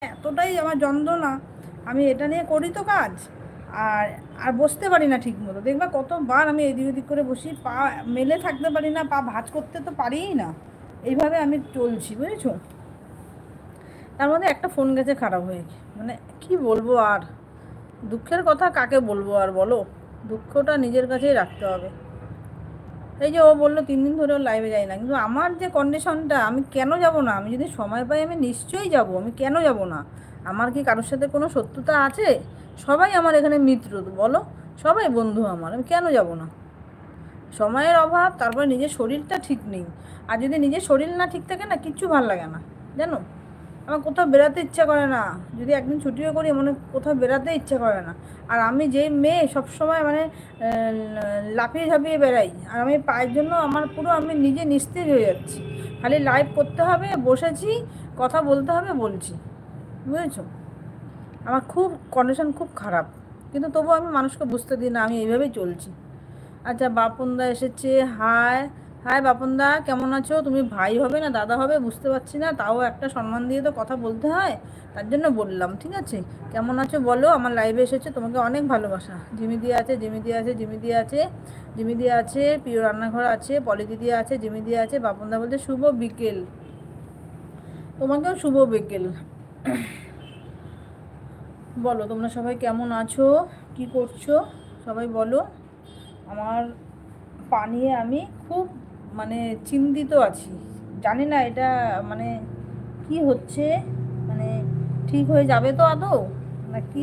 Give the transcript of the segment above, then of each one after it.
এতটাই আমার যন্ত্রণা, আমি এটা নিয়ে করি তো কাজ। আর আর বসতে পারি না ঠিক মতো, দেখবা কতবার আমি এদিক ওদিক করে বসি, পা মেলে থাকতে পারি না, পা ভাঁজ করতে তো পারিই না। এইভাবে আমি চলছি, বুঝেছো। তার মধ্যে একটা ফোন গেছে খারাপ হয়ে, মানে কি বলবো আর, দুঃখের কথা কাকে বলবো আর বলো, দুঃখটা নিজের কাছেই রাখতে হবে। এই যে ও বললো 3 দিন ধরে ও লাইভে যায় না, কিন্তু আমার যে কন্ডিশনটা, আমি কেন যাব না? আমি যদি সময় পাই আমি নিশ্চয়ই যাব, আমি কেন যাব না? আমার কি কারোর সাথে কোনো শত্রুতা আছে? সবাই আমার এখানে মিত্র, তো বলো, সবাই বন্ধু আমার, আমি কেন যাব না? সময়ের অভাব, তারপর নিজের শরীরটা ঠিক নেই। আর যদি নিজের শরীর না ঠিক থাকে না, কিচ্ছু ভাল লাগে না, জানো। আমার কোথাও বেড়াতে ইচ্ছা করে না, যদি একদিন ছুটিও করি মনে কোথাও বেড়াতে ইচ্ছা করে না। আর আমি যেই মেয়ে সবসময় মানে লাফিয়ে ঝাঁপিয়ে বেড়াই, আর আমি পায়ের জন্য আমার পুরো আমি নিজে নিস্তেজ হয়ে যাচ্ছি। খালি লাইভ করতে হবে, বসেছি, কথা বলতে হবে, বলছি, বুঝেছো। আমার খুব কন্ডিশন খুব খারাপ, কিন্তু তবুও আমি মানুষকে বুঝতে দিই না, আমি এইভাবেই চলছি। আচ্ছা, বাপনদা এসেছে। হাই হাই বাপনদা, কেমন আছো? তুমি ভাই হবে না দাদা হবে বুঝতে পারছি না, তাও একটা সম্মান দিয়ে তো কথা বলতে হয়, তার জন্য বললাম, ঠিক আছে। কেমন আছো বলো, আমার লাইভে এসেছে, তোমাকে অনেক ভালোবাসা। জিমি দিয়ে আছে, জিমি দিয়ে আছে, জিমি দিয়ে আছে, জিমি দিয়ে আছে, প্রিয় রান্নাঘর আছে, পলি দিদি আছে, জিমি দিয়ে আছে। বাপনদা বলতে শুভ বিকেল, তোমাকেও শুভ বিকেল। বলো তোমরা সবাই কেমন আছো, কি করছো, সবাই বলো। আমার পা নিয়ে আমি খুব মানে চিন্তিত আছি, জানি না এটা মানে কি হচ্ছে, মানে ঠিক হয়ে যাবে তো আদৌ, না কি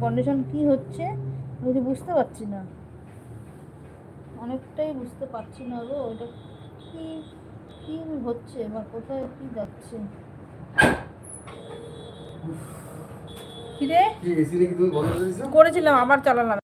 কন্ডিশন কি হচ্ছে, আমি তো বুঝতে পারছি না, অনেকটাই বুঝতে পারছি না গো, এটা কি কি হচ্ছে বা কোথায় কি যাচ্ছে। কি রে, করেছিলাম আবার চালালাম।